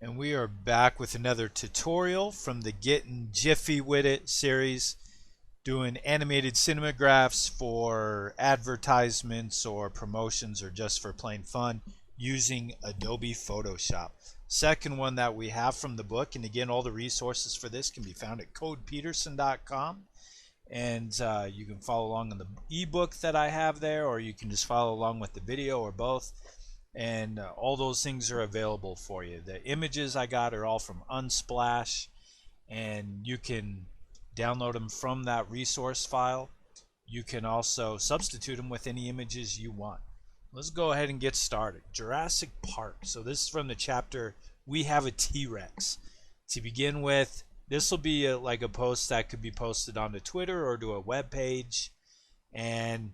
And we are back with another tutorial from the Getting Jiffy with It series, doing animated cinemagraphs for advertisements or promotions or just for plain fun using Adobe Photoshop. Second one that we have from the book, and again, all the resources for this can be found at codepeterson.com. And you can follow along on the ebook that I have there, or you can just follow along with the video, or both. And all those things are available for you. The images I got are all from Unsplash, and you can download them from that resource file. You can also substitute them with any images you want. Let's go ahead and get started. Jurassic Park. So this is from the chapter We Have a T-Rex. To begin with, this will be like a post that could be posted onto Twitter or to a web page, and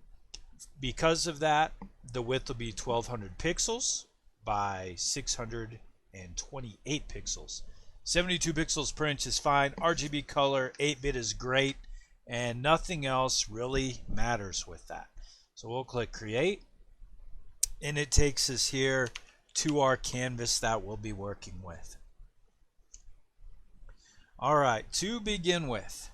because of that, the width will be 1200 pixels by 628 pixels. 72 pixels per inch is fine. RGB color, 8-bit is great, and nothing else really matters with that. So we'll click create, and it takes us here to our canvas that we'll be working with. Alright, to begin with,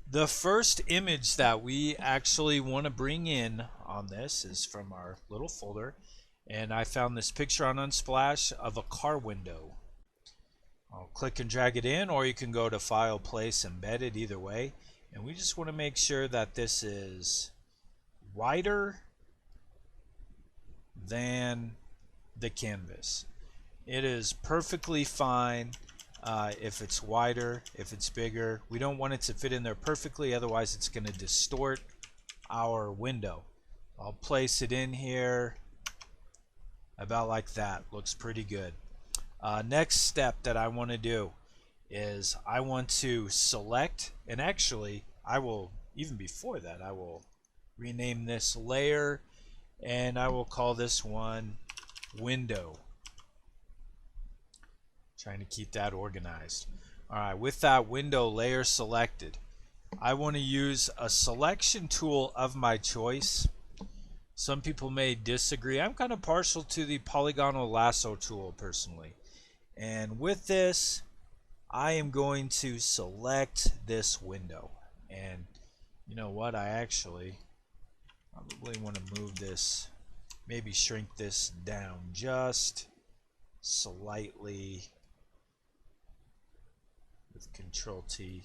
the first image that we actually want to bring in on this is from our little folder, and I found this picture on Unsplash of a car window. I'll click and drag it in, or you can go to File, Place, Embed it, either way. And we just want to make sure that this is wider than the canvas. It is perfectly fine if it's wider, if it's bigger. We don't want it to fit in there perfectly, otherwise it's going to distort our window. I'll place it in here about like that. Looks pretty good. Next step that I want to do is I want to select, and actually I will, even before that, I will rename this layer, and I will call this one window. Trying to keep that organized. Alright, with that window layer selected, I want to use a selection tool of my choice. Some people may disagree. I'm kind of partial to the polygonal lasso tool personally. And with this, I am going to select this window. And you know what? I actually probably want to move this, maybe shrink this down just slightly with Control T.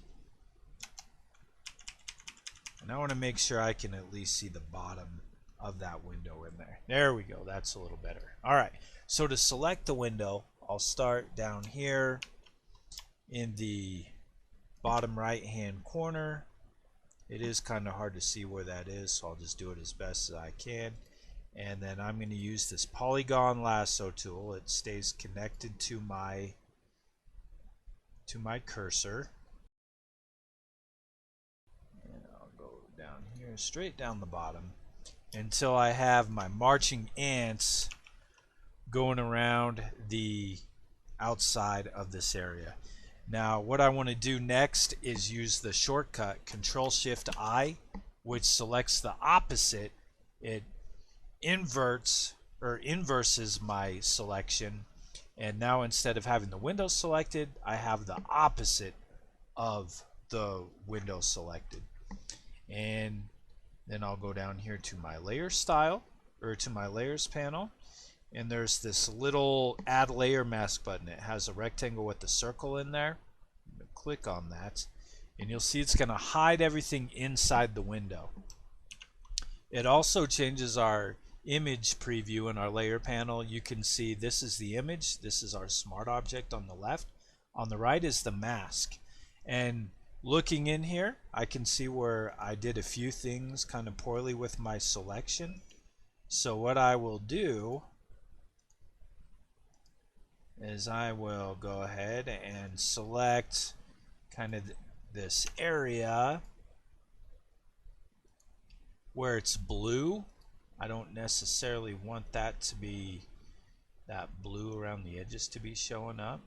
And I want to make sure I can at least see the bottom of that window in there. There we go. That's a little better. Alright, so to select the window, I'll start down here in the bottom right hand corner. It is kind of hard to see where that is, so I'll just do it as best as I can. And then I'm going to use this polygon lasso tool. It stays connected to my cursor. And I'll go down here, straight down the bottom, until I have my marching ants going around the outside of this area. Now what I want to do next is use the shortcut Control-Shift-I, which selects the opposite. It inverts or inverses my selection, and now instead of having the window selected, I have the opposite of the window selected. And then I'll go down here to my layer style, or to my layers panel, and there's this little add layer mask button. It has a rectangle with the circle in there. I'm going to click on that, and you'll see it's going to hide everything inside the window. It also changes our image preview in our layer panel. You can see this is the image, this is our smart object on the left, on the right is the mask. And looking in here, I can see where I did a few things kind of poorly with my selection. So what I will do is I will go ahead and select kind of this area where it's blue. I don't necessarily want that to be, that blue around the edges to be showing up.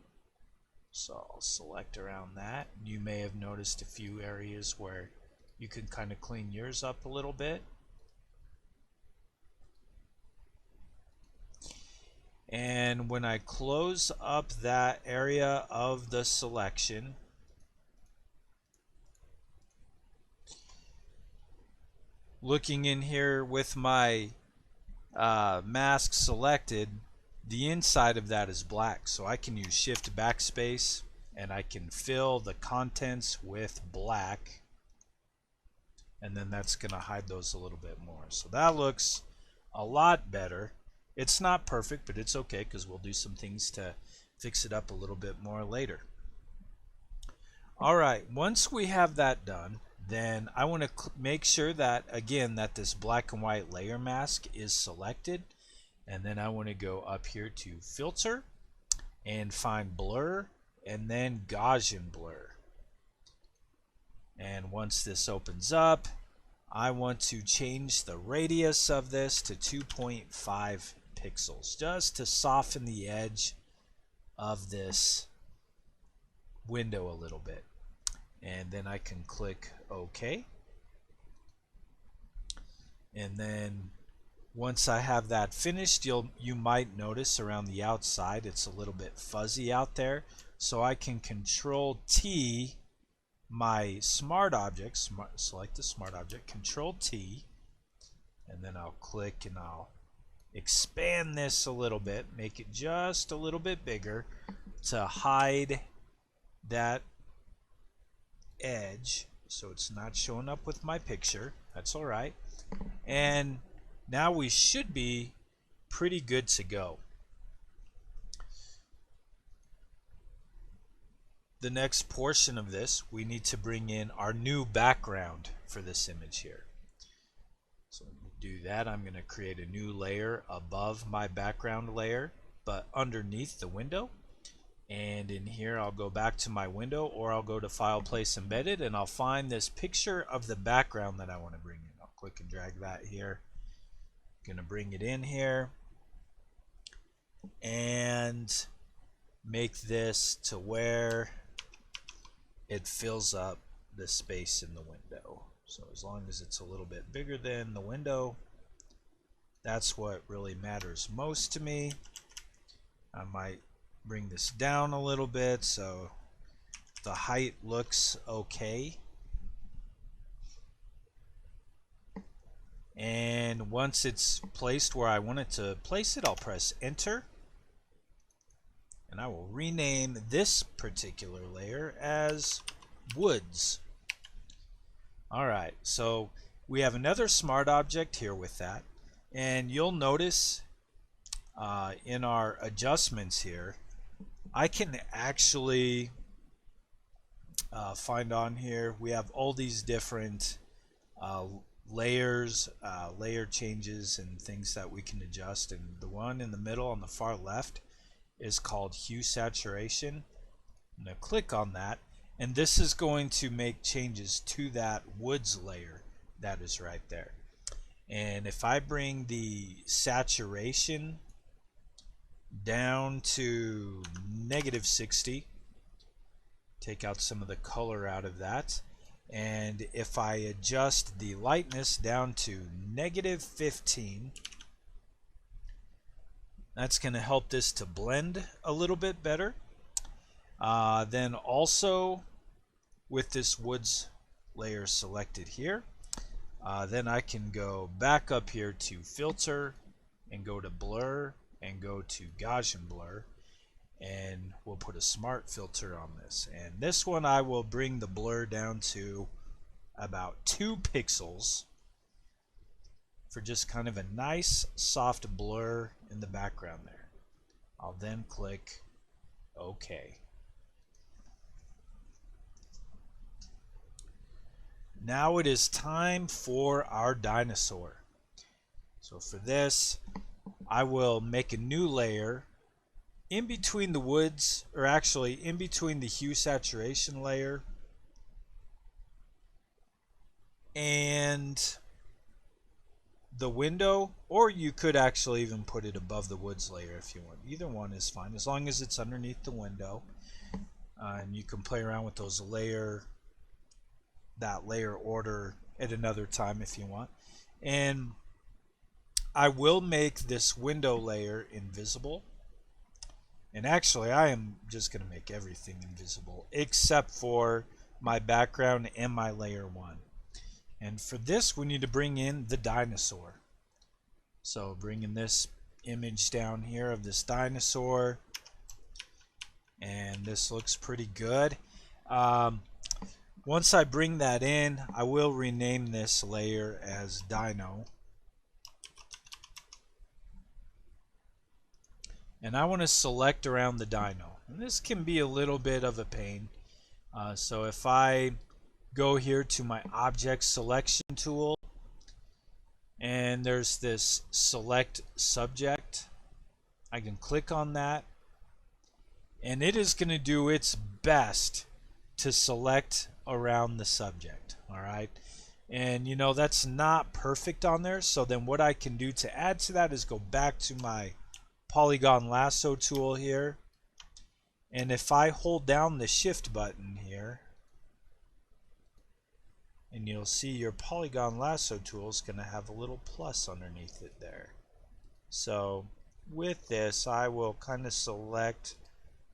So I'll select around that. You may have noticed a few areas where you can kind of clean yours up a little bit. And when I close up that area of the selection, looking in here with my mask selected, the inside of that is black, so I can use shift backspace and I can fill the contents with black, and then that's going to hide those a little bit more. So that looks a lot better. It's not perfect, but it's okay because we'll do some things to fix it up a little bit more later. Alright, once we have that done, then I want to make sure that, again, that this black and white layer mask is selected. And then I want to go up here to Filter and find Blur and then Gaussian Blur. And once this opens up, I want to change the radius of this to 2.5 pixels just to soften the edge of this window a little bit. And then I can click OK. And then once I have that finished, you might notice around the outside it's a little bit fuzzy out there. So I can Control T my smart object, select the smart object, Control T, and then I'll click and I'll expand this a little bit, make it just a little bit bigger to hide that edge so it's not showing up with my picture. That's alright. And now we should be pretty good to go. The next portion of this, we need to bring in our new background for this image here. So to do that, I'm going to create a new layer above my background layer, but underneath the window. And in here I'll go back to my window, or I'll go to File, Place, Embedded, and I'll find this picture of the background that I want to bring in. I'll click and drag that here. Going to bring it in here and make this to where it fills up the space in the window. So as long as it's a little bit bigger than the window, that's what really matters most to me. I might bring this down a little bit so the height looks okay. And once it's placed where I want it to place it, I'll press Enter. And I will rename this particular layer as Woods. Alright, so we have another smart object here with that. And you'll notice in our adjustments here, I can actually find on here, we have all these different layers, layer changes and things that we can adjust. And the one in the middle on the far left is called Hue Saturation. I'm going to click on that, and this is going to make changes to that woods layer that is right there. And if I bring the saturation down to -60, take out some of the color out of that, and if I adjust the lightness down to -15, that's going to help this to blend a little bit better. Then also with this woods layer selected here, then I can go back up here to Filter and go to Blur and go to Gaussian Blur, and we'll put a smart filter on this. And this one I will bring the blur down to about 2 pixels for just kind of a nice soft blur in the background there. I'll then click OK. Now it is time for our dinosaur. So for this, I will make a new layer in between the woods, or actually in between the hue saturation layer and the window, or you could actually even put it above the woods layer if you want. Either one is fine as long as it's underneath the window. And you can play around with those that layer order at another time if you want. And I will make this window layer invisible And actually, I am just going to make everything invisible except for my background and my layer 1. And for this, we need to bring in the dinosaur. So bringing this image down here of this dinosaur, and this looks pretty good. Once I bring that in, I will rename this layer as Dino. And I want to select around the dino. And this can be a little bit of a pain. So if I go here to my object selection tool, and there's this select subject, I can click on that, and it is going to do its best to select around the subject. Alright, and you know that's not perfect on there, so then what I can do to add to that is go back to my polygon lasso tool here, and if I hold down the shift button here, and you'll see your polygon lasso tool is going to have a little plus underneath it there. So with this, I will kind of select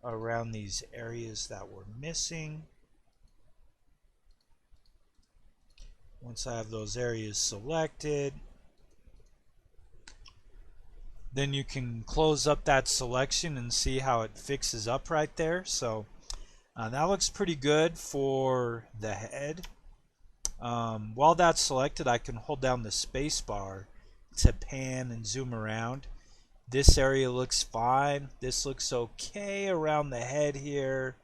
around these areas that we're missing. Once I have those areas selected, then you can close up that selection and see how it fixes up right there. So that looks pretty good for the head. While that's selected, I can hold down the space bar to pan and zoom around. This area looks fine. This looks okay around the head here.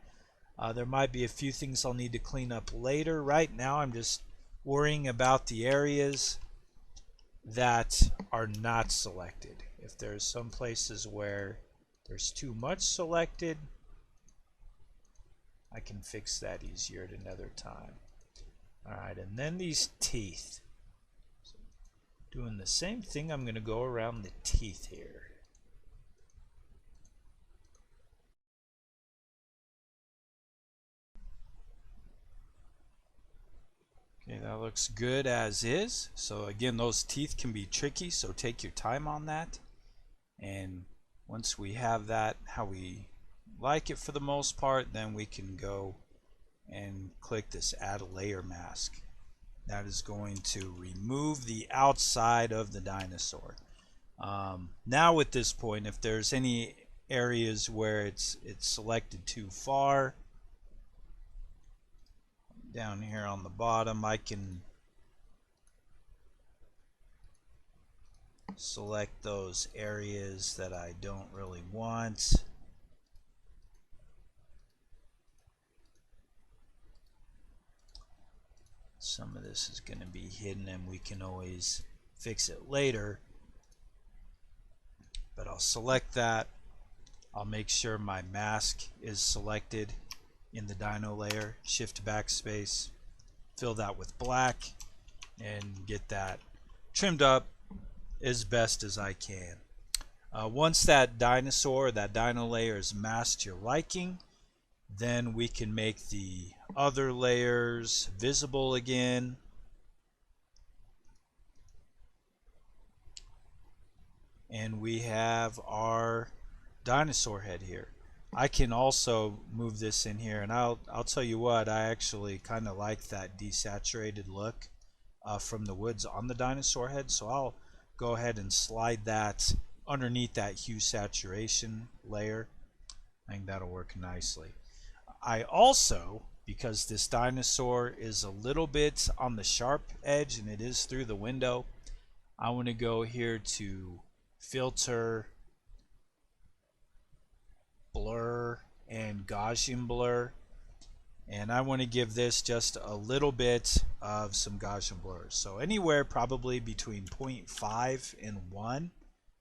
There might be a few things I'll need to clean up later. Right now I'm just worrying about the areas that are not selected. If there's some places where there's too much selected, I can fix that easier at another time. Alright, and then these teeth. So doing the same thing, I'm going to go around the teeth here. Okay, that looks good as is. So again, those teeth can be tricky, so take your time on that. And once we have that how we like it for the most part, then we can go and click this add a layer mask. That is going to remove the outside of the dinosaur. Now at this point, if there's any areas where it's selected too far, down here on the bottom, I can select those areas that I don't really want. Some of this is going to be hidden and we can always fix it later. But I'll select that. I'll make sure my mask is selected in the dino layer. Shift backspace, fill that with black, and get that trimmed up as best as I can. Once that dinosaur, that dino layer is masked to your liking, then we can make the other layers visible again. And we have our dinosaur head here. I can also move this in here, and I'll tell you what, I actually kind of like that desaturated look from the woods on the dinosaur head, so I'll go ahead and slide that underneath that hue saturation layer. I think that'll work nicely. I also, because this dinosaur is a little bit on the sharp edge and it is through the window, I want to go here to filter, blur, and Gaussian blur, and I want to give this just a little bit of some Gaussian blur. So anywhere probably between 0.5 and 1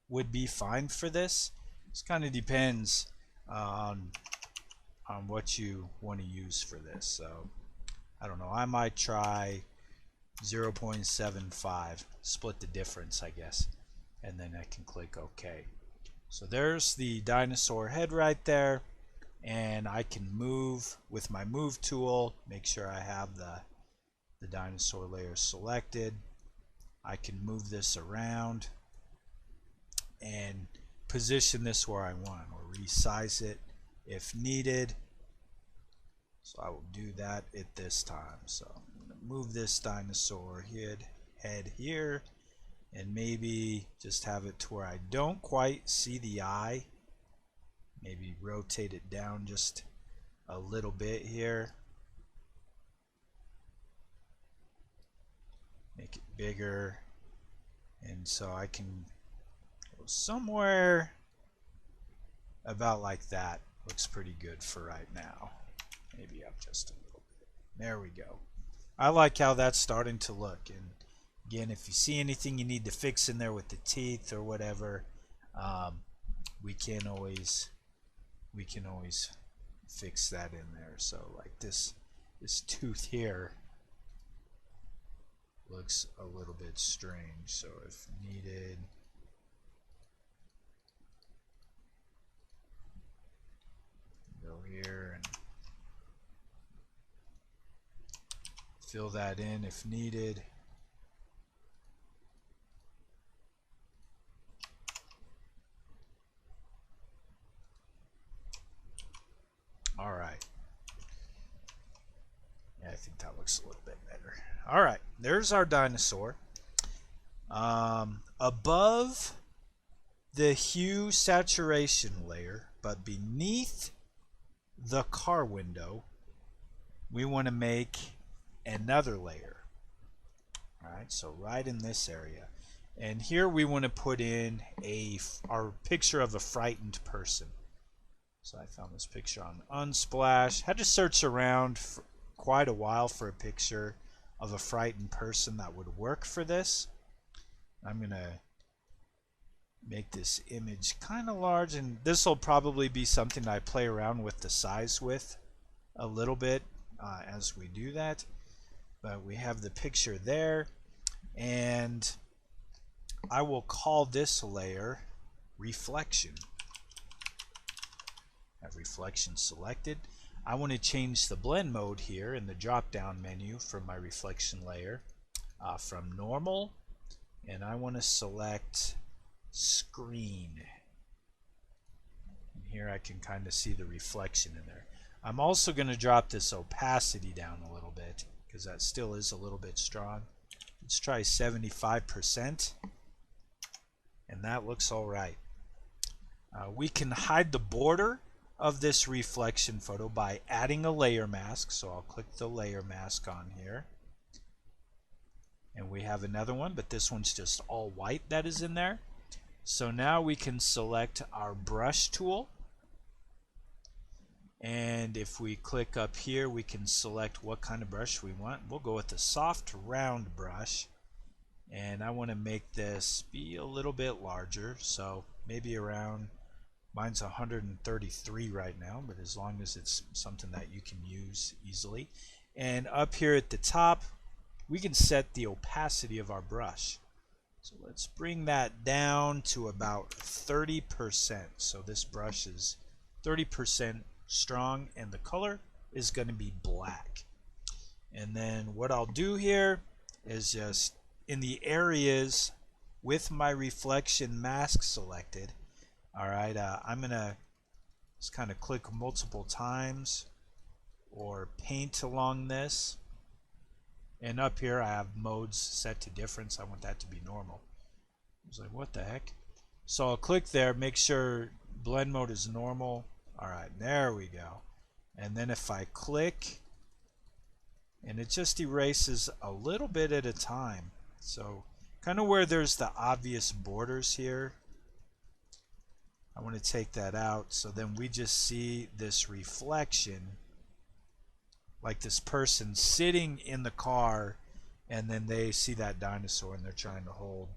would be fine for this. This kind of depends on what you want to use for this. So I don't know, I might try 0.75, split the difference I guess, and then I can click OK. So there's the dinosaur head right there, and I can move with my move tool, make sure I have the dinosaur layer selected. I can move this around, and position this where I want, or resize it if needed. So I will do that at this time. So I'm going to move this dinosaur head here, and maybe just have it to where I don't quite see the eye. Maybe rotate it down just a little bit here. Make it bigger. And so I can go somewhere about like that. Looks pretty good for right now. Maybe up just a little bit. There we go. I like how that's starting to look. And again, if you see anything you need to fix in there with the teeth or whatever, we can always fix that in there. So like this tooth here looks a little bit strange. So if needed, go here and fill that in if needed. All right. Yeah, I think that looks a little bit better. All right, there's our dinosaur. Above the hue saturation layer, but beneath the car window, we want to make another layer. All right, so right in this area. And here we want to put in our picture of a frightened person. So I found this picture on Unsplash. Had to search around for quite a while for a picture of a frightened person that would work for this. I'm going to make this image kind of large, and this will probably be something I play around with the size with a little bit as we do that. But we have the picture there, and I will call this layer reflection. Have reflection selected. I want to change the blend mode here in the drop down menu for my reflection layer from normal, and I want to select screen. And here I can kind of see the reflection in there. I'm also going to drop this opacity down a little bit because that still is a little bit strong. Let's try 75%, and that looks all right. We can hide the border of this reflection photo by adding a layer mask. So I'll click the layer mask on here, and we have another one, but this one's just all white that is in there. So now we can select our brush tool, and if we click up here we can select what kind of brush we want. We'll go with the soft round brush, and I want to make this be a little bit larger, so maybe around, mine's 133 right now, but as long as it's something that you can use easily. And up here at the top, we can set the opacity of our brush. So let's bring that down to about 30%. So this brush is 30% strong, and the color is going to be black. And then what I'll do here is just in the areas with my reflection mask selected, all right, I'm going to just kind of click multiple times or paint along this. And up here I have modes set to difference. I want that to be normal. I was like, what the heck? So I'll click there, make sure blend mode is normal. All right, there we go. And then if I click, and it just erases a little bit at a time. So kind of where there's the obvious borders here, I want to take that out, so then we just see this reflection like this person sitting in the car, and then they see that dinosaur and they're trying to hold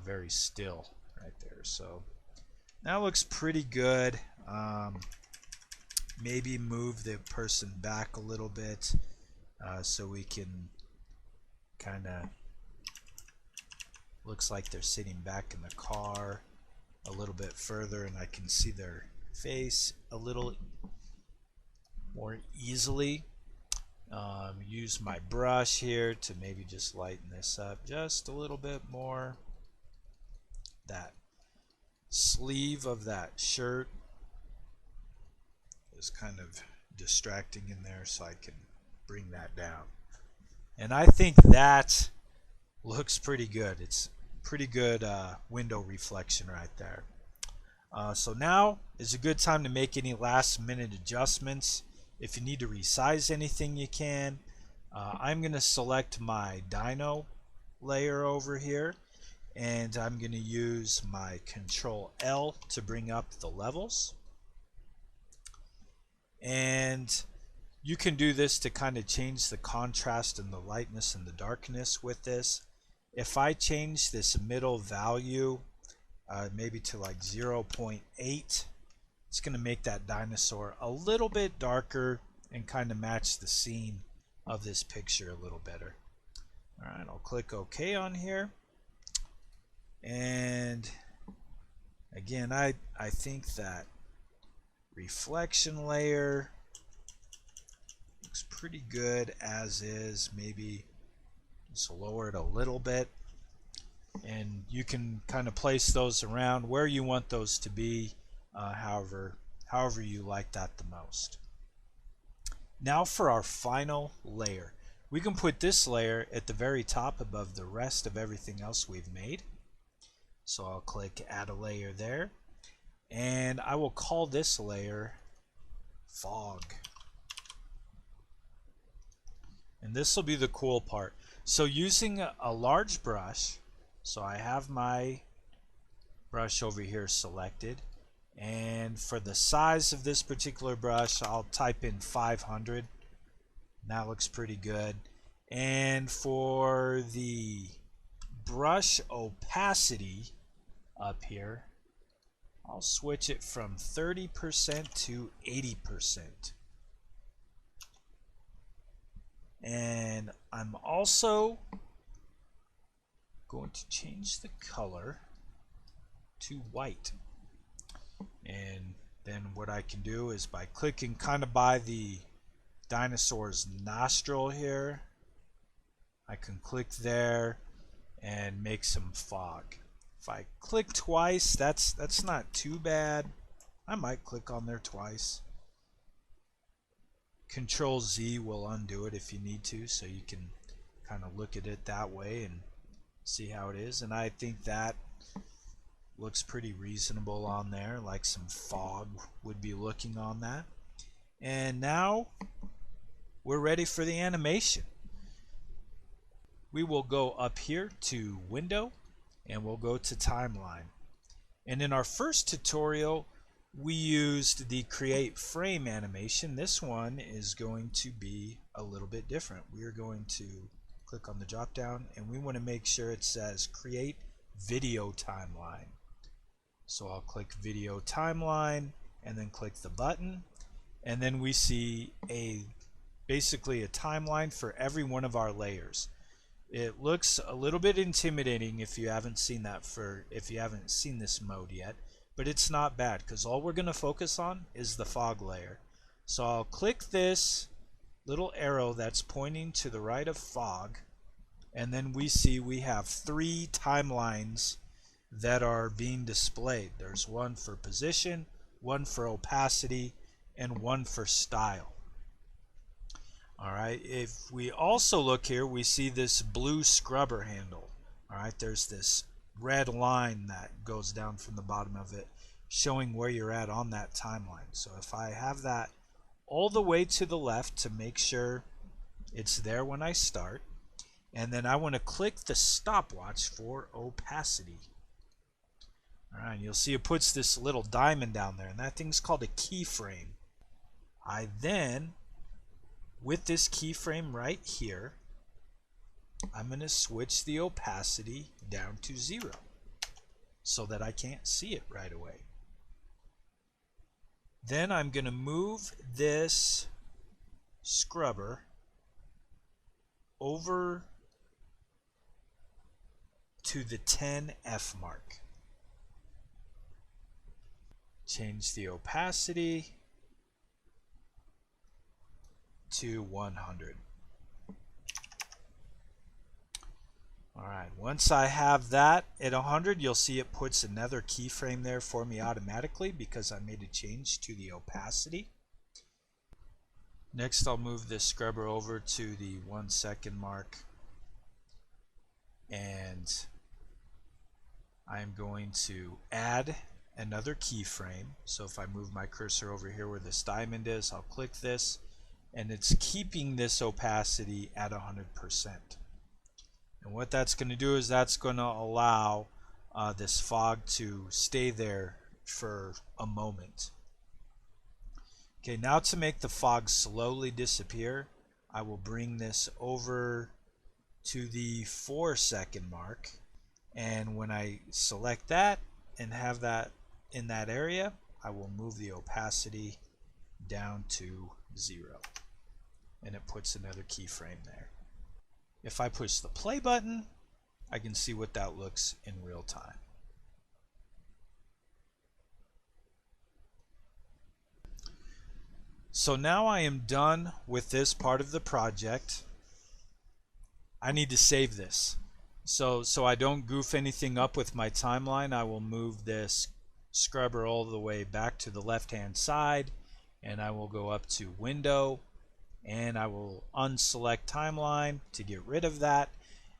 very still right there. So that looks pretty good. Maybe move the person back a little bit so we can kind of, looks like they're sitting back in the car a little bit further, and I can see their face a little more easily. Use my brush here to maybe just lighten this up just a little bit more. That. sleeve of that shirt is kind of distracting in there, so I can bring that down. And I think that looks pretty good. It's pretty good window reflection right there. So now is a good time to make any last minute adjustments. If you need to resize anything, you can. I'm going to select my dino layer over here, and I'm going to use my Control L to bring up the levels. And you can do this to kind of change the contrast and the lightness and the darkness with this. If I change this middle value maybe to like 0.8, it's going to make that dinosaur a little bit darker and kind of match the scene of this picture a little better. Alright, I'll click OK on here. And again, I think that reflection layer looks pretty good as is. Maybe just lower it a little bit, and you can kind of place those around where you want those to be, however you like that the most. Now for our final layer, we can put this layer at the very top above the rest of everything else we've made. So I'll click add a layer there, and I will call this layer fog. And this will be the cool part. So using a large brush, so I have my brush over here selected, and for the size of this particular brush, I'll type in 500. That looks pretty good. And for the brush opacity up here, I'll switch it from 30% to 80%. And I'm also going to change the color to white. And then what I can do is by clicking kind of by the dinosaur's nostril here, I can click there and make some fog. If I click twice, that's not too bad. I might click on there twice. Control Z will undo it if you need to, so you can kind of look at it that way and see how it is. And I think that looks pretty reasonable on there, like some fog would be looking on that. And now we're ready for the animation. We will go up here to Window, and we'll go to Timeline. And in our first tutorial, we used the Create Frame animation. This one is going to be a little bit different. We are going to click on the drop down, and we want to make sure it says Create Video Timeline. So I'll click Video Timeline and then click the button, and then we see basically a timeline for every one of our layers. It looks a little bit intimidating if you haven't seen this mode yet, but it's not bad because all we're going to focus on is the fog layer. So I'll click this little arrow that's pointing to the right of fog, and then we see we have 3 timelines that are being displayed. There's one for position, one for opacity, and one for style. Alright, if we also look here, we see this blue scrubber handle. Alright, there's this red line that goes down from the bottom of it showing where you're at on that timeline. So if I have that all the way to the left to make sure it's there when I start, and then I want to click the stopwatch for opacity. Alright, you'll see it puts this little diamond down there, and that thing's called a keyframe. I then, with this keyframe right here, I'm going to switch the opacity down to 0 so that I can't see it right away. Then I'm going to move this scrubber over to the 10F mark. Change the opacity to 100. Alright, once I have that at 100, you'll see it puts another keyframe there for me automatically because I made a change to the opacity. Next, I'll move this scrubber over to the 1 second mark, and I'm going to add another keyframe. So if I move my cursor over here where this diamond is, I'll click this, and it's keeping this opacity at 100%. And what that's going to do is that's going to allow this fog to stay there for a moment. Okay, now to make the fog slowly disappear, I will bring this over to the 4 second mark, and when I select that and have that in that area, I will move the opacity down to 0, and it puts another keyframe there. If I push the play button, I can see what that looks in real time. So now I am done with this part of the project. I need to save this. So I don't goof anything up with my timeline, I will move this scrubber all the way back to the left hand side, and I will go up to Window, and I will unselect timeline to get rid of that.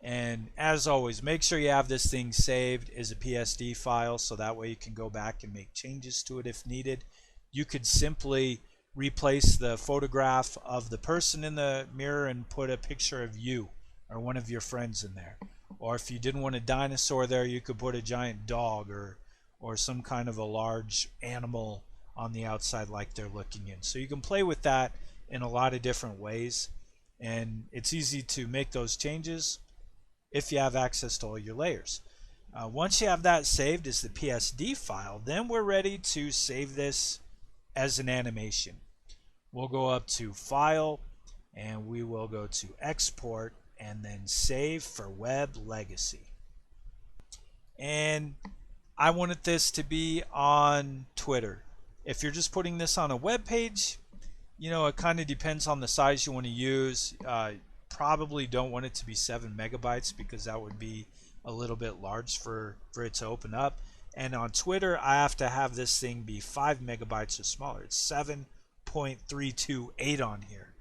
And as always, make sure you have this thing saved as a PSD file so that way you can go back and make changes to it if needed. You could simply replace the photograph of the person in the mirror and put a picture of you or one of your friends in there. Or if you didn't want a dinosaur there, you could put a giant dog or some kind of a large animal on the outside like they're looking in. So you can play with that in a lot of different ways, and it's easy to make those changes if you have access to all your layers. Once you have that saved as the PSD file, then we're ready to save this as an animation. We'll go up to File, and we will go to Export, and then Save for Web Legacy. And I wanted this to be on Twitter. If you're just putting this on a web page, you know, it kind of depends on the size you want to use. Probably don't want it to be 7 megabytes because that would be a little bit large for it to open up. And on Twitter, I have to have this thing be 5 megabytes or smaller. It's 7.328 on here.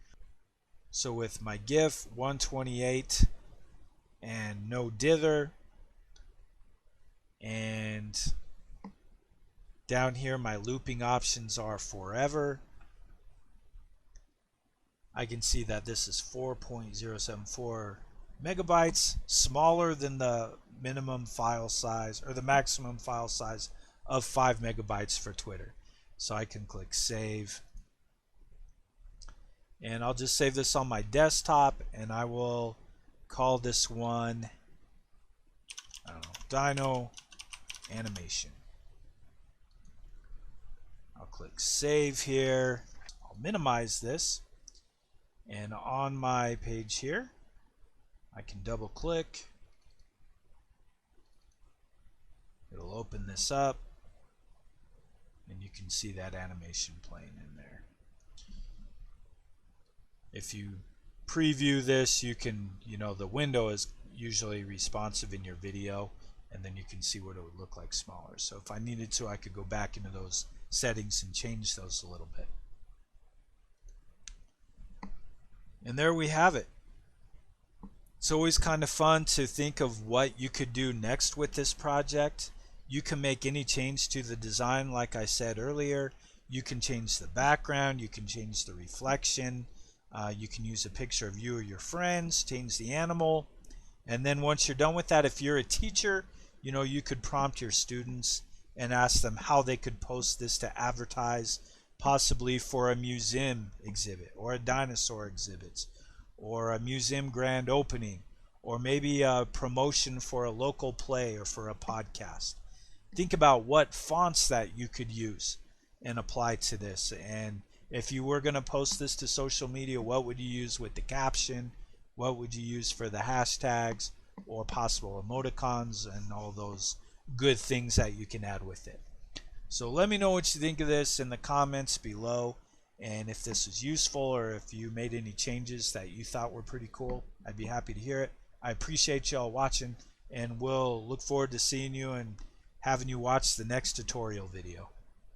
So with my GIF, 128 and no dither, and down here my looping options are forever. I can see that this is 4.074 megabytes, smaller than the minimum file size or the maximum file size of 5 megabytes for Twitter. So I can click Save, and I'll just save this on my desktop, and I will call this one, I don't know, Dino Animation. I'll click Save here. I'll minimize this, and on my page here I can double click. It'll open this up, and you can see that animation playing in there. If you preview this, you can, you know, the window is usually responsive in your video, and then you can see what it would look like smaller. So if I needed to, I could go back into those settings and change those a little bit. And there we have it. It's always kind of fun to think of what you could do next with this project. You can make any change to the design like I said earlier. You can change the background, you can change the reflection, you can use a picture of you or your friends, change the animal, and then once you're done with that, if you're a teacher, you know, you could prompt your students and ask them how they could post this to advertise, possibly for a museum exhibit or a dinosaur exhibit or a museum grand opening, or maybe a promotion for a local play or for a podcast. Think about what fonts that you could use and apply to this. And if you were going to post this to social media, what would you use with the caption? What would you use for the hashtags or possible emoticons and all those good things that you can add with it? So let me know what you think of this in the comments below, and if this was useful or if you made any changes that you thought were pretty cool, I'd be happy to hear it. I appreciate y'all watching, and we'll look forward to seeing you and having you watch the next tutorial video.